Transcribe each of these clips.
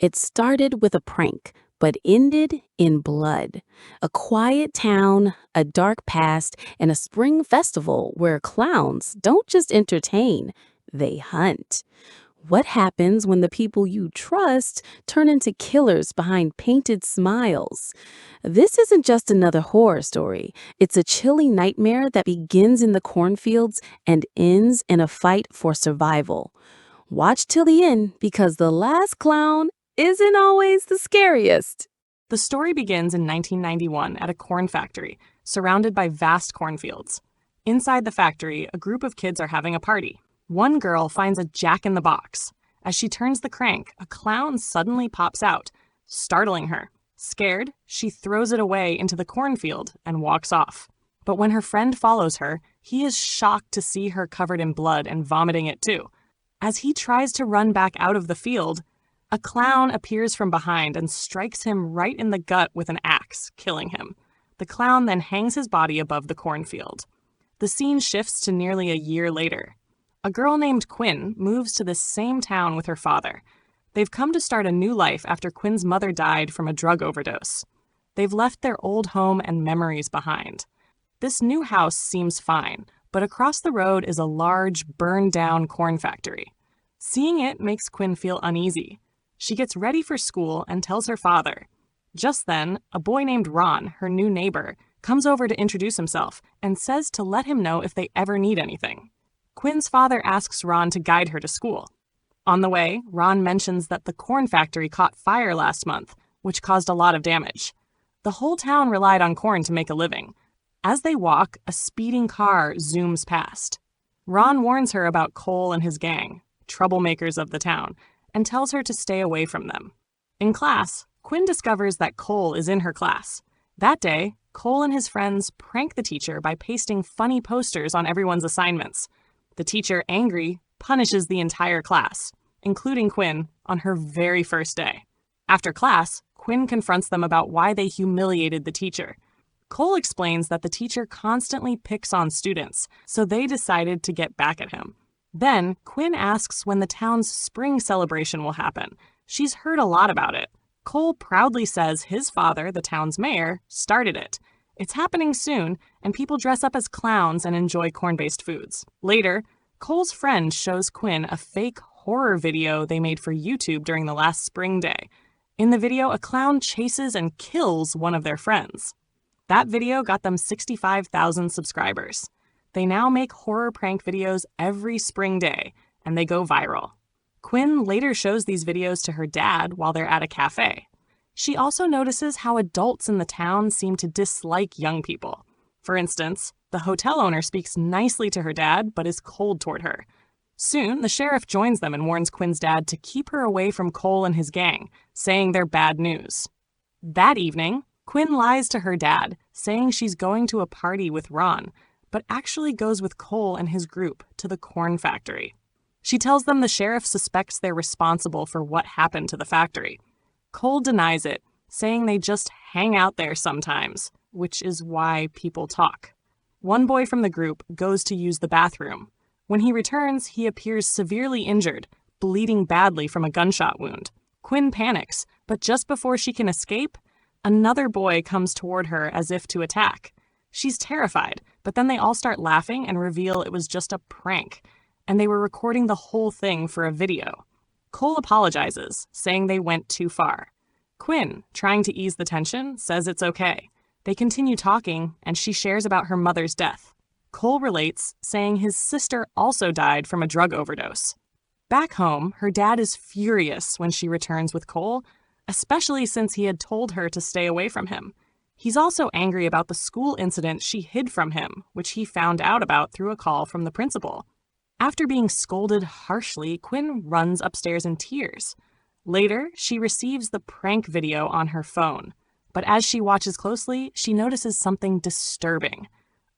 It started with a prank, but ended in blood. A quiet town, a dark past, and a spring festival where clowns don't just entertain, they hunt. What happens when the people you trust turn into killers behind painted smiles? This isn't just another horror story. It's a chilling nightmare that begins in the cornfields and ends in a fight for survival. Watch till the end because the last clown isn't always the scariest. The story begins in 1991 at a corn factory, surrounded by vast cornfields. Inside the factory, a group of kids are having a party. One girl finds a jack-in-the-box. As she turns the crank, a clown suddenly pops out, startling her. Scared, she throws it away into the cornfield and walks off. But when her friend follows her, he is shocked to see her covered in blood and vomiting it too. As he tries to run back out of the field, a clown appears from behind and strikes him right in the gut with an axe, killing him. The clown then hangs his body above the cornfield. The scene shifts to nearly a year later. A girl named Quinn moves to this same town with her father. They've come to start a new life after Quinn's mother died from a drug overdose. They've left their old home and memories behind. This new house seems fine, but across the road is a large, burned-down corn factory. Seeing it makes Quinn feel uneasy. She gets ready for school and tells her father. Just then, a boy named Ron, her new neighbor, comes over to introduce himself and says to let him know if they ever need anything. Quinn's father asks Ron to guide her to school. On the way, Ron mentions that the corn factory caught fire last month, which caused a lot of damage. The whole town relied on corn to make a living. As they walk, a speeding car zooms past. Ron warns her about Cole and his gang, troublemakers of the town, and tells her to stay away from them. In class, Quinn discovers that Cole is in her class. That day, Cole and his friends prank the teacher by pasting funny posters on everyone's assignments. The teacher, angry, punishes the entire class, including Quinn, on her very first day. After class, Quinn confronts them about why they humiliated the teacher. Cole explains that the teacher constantly picks on students, so they decided to get back at him. Then, Quinn asks when the town's spring celebration will happen. She's heard a lot about it. Cole proudly says his father, the town's mayor, started it. It's happening soon, and people dress up as clowns and enjoy corn-based foods. Later, Cole's friend shows Quinn a fake horror video they made for YouTube during the last spring day. In the video, a clown chases and kills one of their friends. That video got them 65,000 subscribers. They now make horror prank videos every spring day, and they go viral. Quinn later shows these videos to her dad while they're at a cafe. She also notices how adults in the town seem to dislike young people. For instance, the hotel owner speaks nicely to her dad, but is cold toward her. Soon, the sheriff joins them and warns Quinn's dad to keep her away from Cole and his gang, saying they're bad news. That evening, Quinn lies to her dad, saying she's going to a party with Ron, but actually goes with Cole and his group to the corn factory. She tells them the sheriff suspects they're responsible for what happened to the factory. Cole denies it, saying they just hang out there sometimes, which is why people talk. One boy from the group goes to use the bathroom. When he returns, he appears severely injured, bleeding badly from a gunshot wound. Quinn panics, but just before she can escape, another boy comes toward her as if to attack. She's terrified, but then they all start laughing and reveal it was just a prank, and they were recording the whole thing for a video. Cole apologizes, saying they went too far. Quinn, trying to ease the tension, says it's okay. They continue talking, and she shares about her mother's death. Cole relates, saying his sister also died from a drug overdose. Back home, her dad is furious when she returns with Cole, especially since he had told her to stay away from him. He's also angry about the school incident she hid from him, which he found out about through a call from the principal. After being scolded harshly, Quinn runs upstairs in tears. Later, she receives the prank video on her phone. But as she watches closely, she notices something disturbing.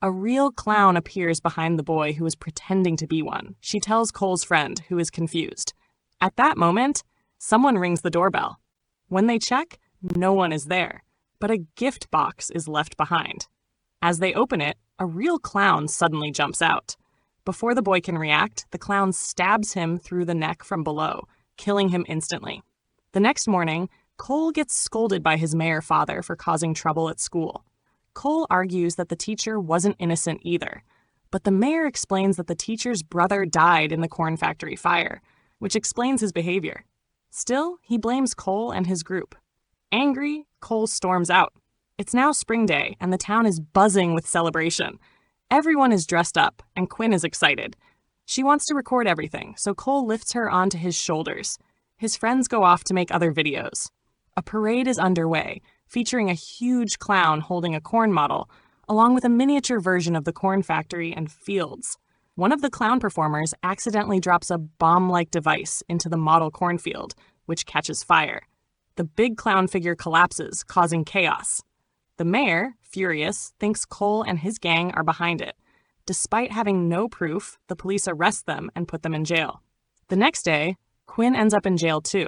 A real clown appears behind the boy who is pretending to be one. She tells Cole's friend, who is confused. At that moment, someone rings the doorbell. When they check, no one is there, but a gift box is left behind. As they open it, a real clown suddenly jumps out. Before the boy can react, the clown stabs him through the neck from below, killing him instantly. The next morning, Cole gets scolded by his mayor father for causing trouble at school. Cole argues that the teacher wasn't innocent either, but the mayor explains that the teacher's brother died in the corn factory fire, which explains his behavior. Still, he blames Cole and his group. Angry, Cole storms out. It's now spring day, and the town is buzzing with celebration. Everyone is dressed up, and Quinn is excited. She wants to record everything, so Cole lifts her onto his shoulders. His friends go off to make other videos. A parade is underway, featuring a huge clown holding a corn model, along with a miniature version of the corn factory and fields. One of the clown performers accidentally drops a bomb-like device into the model cornfield, which catches fire. The big clown figure collapses, causing chaos. The mayor, furious, thinks Cole and his gang are behind it. Despite having no proof, the police arrest them and put them in jail. The next day, Quinn ends up in jail too.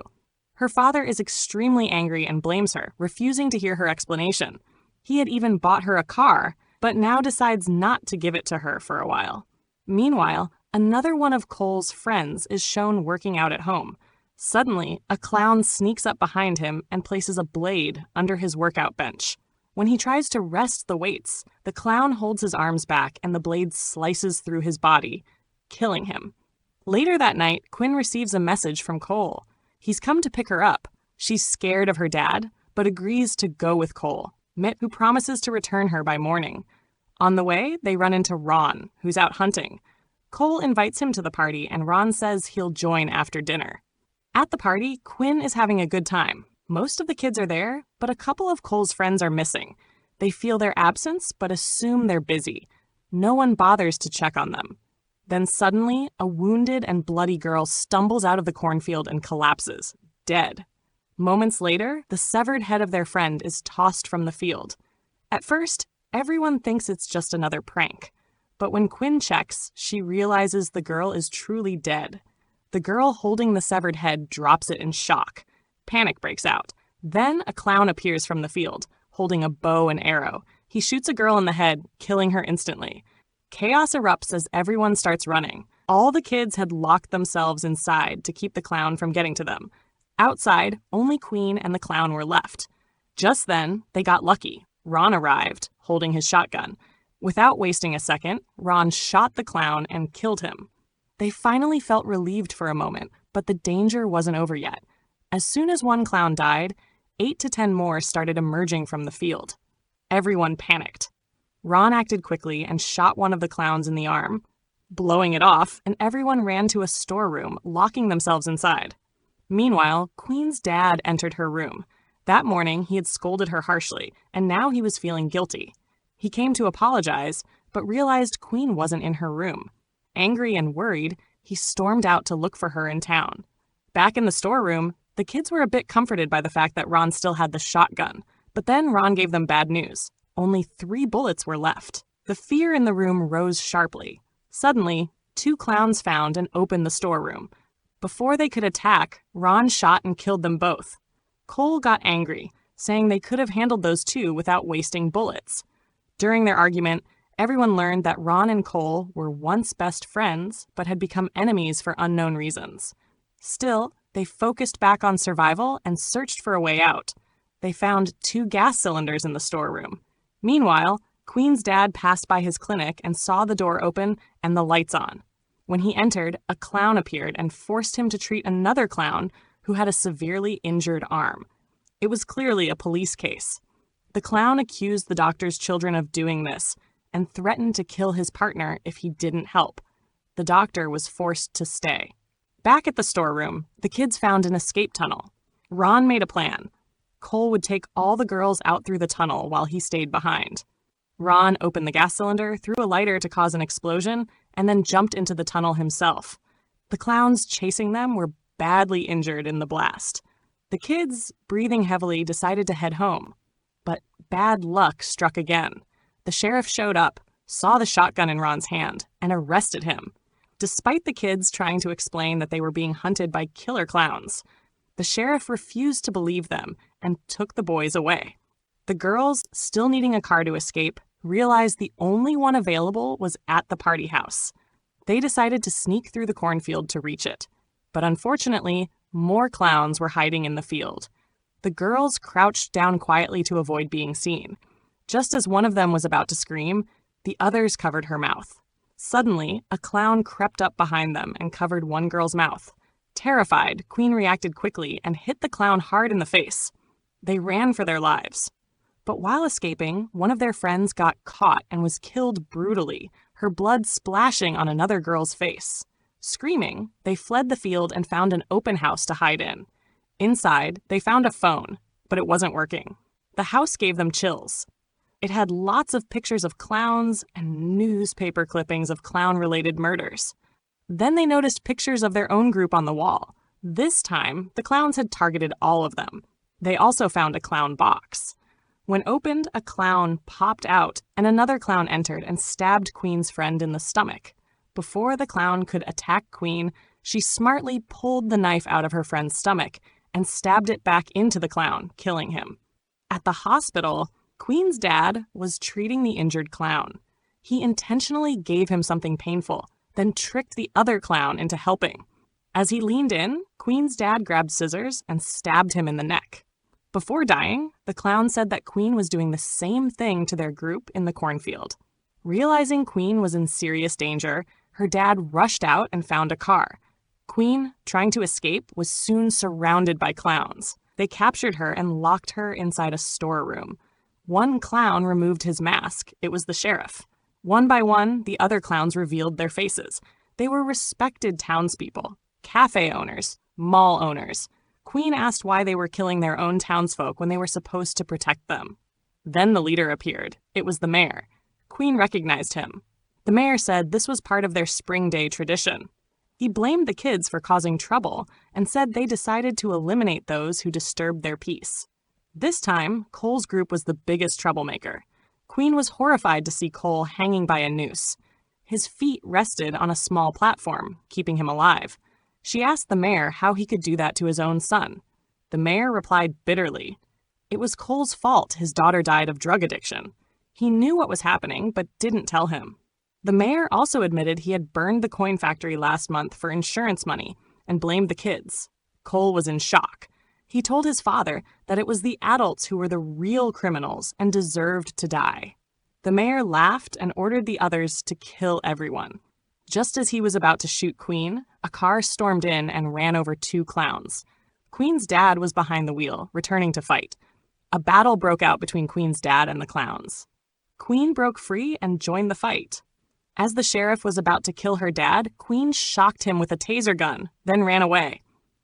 Her father is extremely angry and blames her, refusing to hear her explanation. He had even bought her a car, but now decides not to give it to her for a while. Meanwhile, another one of Cole's friends is shown working out at home. Suddenly, a clown sneaks up behind him and places a blade under his workout bench. When he tries to rest the weights, the clown holds his arms back and the blade slices through his body, killing him. Later that night, Quinn receives a message from Cole. He's come to pick her up. She's scared of her dad, but agrees to go with Cole, who promises to return her by morning. On the way, they run into Ron, who's out hunting. Cole invites him to the party, and Ron says he'll join after dinner. At the party, Quinn is having a good time. Most of the kids are there, but a couple of Cole's friends are missing. They feel their absence, but assume they're busy. No one bothers to check on them. Then suddenly, a wounded and bloody girl stumbles out of the cornfield and collapses, dead. Moments later, the severed head of their friend is tossed from the field. At first, everyone thinks it's just another prank. But when Quinn checks, she realizes the girl is truly dead. The girl holding the severed head drops it in shock. Panic breaks out. Then a clown appears from the field, holding a bow and arrow. He shoots a girl in the head, killing her instantly. Chaos erupts as everyone starts running. All the kids had locked themselves inside to keep the clown from getting to them. Outside, only Queen and the clown were left. Just then, they got lucky. Ron arrived, holding his shotgun. Without wasting a second, Ron shot the clown and killed him. They finally felt relieved for a moment, but the danger wasn't over yet. As soon as one clown died, 8 to 10 more started emerging from the field. Everyone panicked. Ron acted quickly and shot one of the clowns in the arm, blowing it off, and everyone ran to a storeroom, locking themselves inside. Meanwhile, Queen's dad entered her room. That morning, he had scolded her harshly, and now he was feeling guilty. He came to apologize, but realized Queen wasn't in her room. Angry and worried, he stormed out to look for her in town. Back in the storeroom, the kids were a bit comforted by the fact that Ron still had the shotgun. But then Ron gave them bad news. Only 3 bullets were left. The fear in the room rose sharply. Suddenly, 2 clowns found and opened the storeroom. Before they could attack, Ron shot and killed them both. Cole got angry, saying they could have handled those 2 without wasting bullets. During their argument, everyone learned that Ron and Cole were once best friends, but had become enemies for unknown reasons. Still, they focused back on survival and searched for a way out. They found 2 gas cylinders in the storeroom. Meanwhile, Queen's dad passed by his clinic and saw the door open and the lights on. When he entered, a clown appeared and forced him to treat another clown who had a severely injured arm. It was clearly a police case. The clown accused the doctor's children of doing this and threatened to kill his partner if he didn't help. The doctor was forced to stay. Back at the storeroom, the kids found an escape tunnel. Ron made a plan. Cole would take all the girls out through the tunnel while he stayed behind. Ron opened the gas cylinder, threw a lighter to cause an explosion, and then jumped into the tunnel himself. The clowns chasing them were badly injured in the blast. The kids, breathing heavily, decided to head home. But bad luck struck again. The sheriff showed up, saw the shotgun in Ron's hand, and arrested him. Despite the kids trying to explain that they were being hunted by killer clowns, the sheriff refused to believe them and took the boys away. The girls, still needing a car to escape, realized the only one available was at the party house. They decided to sneak through the cornfield to reach it. But unfortunately, More clowns were hiding in the field. The girls crouched down quietly to avoid being seen. Just as one of them was about to scream, the others covered her mouth. Suddenly, a clown crept up behind them and covered one girl's mouth. Terrified, Queen reacted quickly and hit the clown hard in the face. They ran for their lives. But while escaping, one of their friends got caught and was killed brutally, her blood splashing on another girl's face. Screaming, they fled the field and found an open house to hide in. Inside, they found a phone, but it wasn't working. The house gave them chills. It had lots of pictures of clowns and newspaper clippings of clown-related murders. Then they noticed pictures of their own group on the wall. This time, the clowns had targeted all of them. They also found a clown box. When opened, a clown popped out, and another clown entered and stabbed Queen's friend in the stomach. Before the clown could attack Queen, she smartly pulled the knife out of her friend's stomach and stabbed it back into the clown, killing him. At the hospital, Queen's dad was treating the injured clown. He intentionally gave him something painful, then tricked the other clown into helping. As he leaned in, Queen's dad grabbed scissors and stabbed him in the neck. Before dying, the clown said that Queen was doing the same thing to their group in the cornfield. Realizing Queen was in serious danger, her dad rushed out and found a car. Queen, trying to escape, was soon surrounded by clowns. They captured her and locked her inside a storeroom. One clown removed his mask. It was the sheriff. One by one, the other clowns revealed their faces. They were respected townspeople, cafe owners, mall owners. Queen asked why they were killing their own townsfolk when they were supposed to protect them. Then the leader appeared. It was the mayor. Queen recognized him. The mayor said this was part of their spring day tradition. He blamed the kids for causing trouble and said they decided to eliminate those who disturbed their peace. This time, Cole's group was the biggest troublemaker. Queen was horrified to see Cole hanging by a noose. His feet rested on a small platform, keeping him alive. She asked the mayor how he could do that to his own son. The mayor replied bitterly. It was Cole's fault his daughter died of drug addiction. He knew what was happening, but didn't tell him. The mayor also admitted he had burned the coin factory last month for insurance money and blamed the kids. Cole was in shock. He told his father that it was the adults who were the real criminals and deserved to die. The mayor laughed and ordered the others to kill everyone. Just as he was about to shoot Queen, a car stormed in and ran over two clowns. Queen's dad was behind the wheel, returning to fight. A battle broke out between Queen's dad and the clowns. Queen broke free and joined the fight. As the sheriff was about to kill her dad, Queen shocked him with a taser gun, then ran away.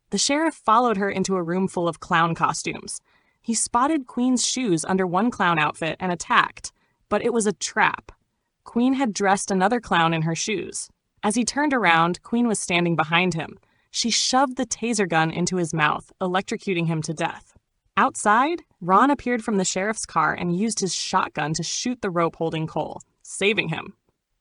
The sheriff followed her into a room full of clown costumes. He spotted Queen's shoes under one clown outfit and attacked, but it was a trap. Queen had dressed another clown in her shoes. As he turned around, Queen was standing behind him. She shoved the taser gun into his mouth, electrocuting him to death. Outside, Ron appeared from the sheriff's car and used his shotgun to shoot the rope holding Cole, saving him.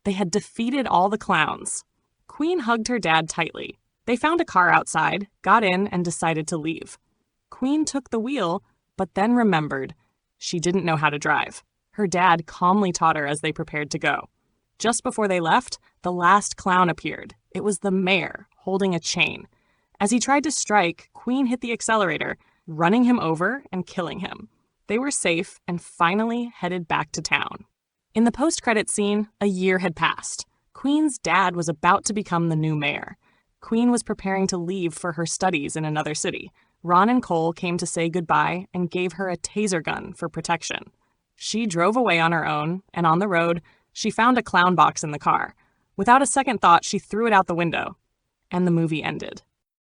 They had defeated all the clowns. Queen hugged her dad tightly. They found a car outside, got in, and decided to leave. Queen took the wheel, but then remembered. She didn't know how to drive. Her dad calmly taught her as they prepared to go. Just before they left, the last clown appeared. It was the mayor, holding a chain. As he tried to strike, Queen hit the accelerator, running him over and killing him. They were safe and finally headed back to town. In the post-credit scene, a year had passed. Queen's dad was about to become the new mayor. Queen was preparing to leave for her studies in another city. Ron and Cole came to say goodbye and gave her a taser gun for protection. She drove away on her own, and on the road, she found a clown box in the car. Without a second thought, she threw it out the window, and the movie ended.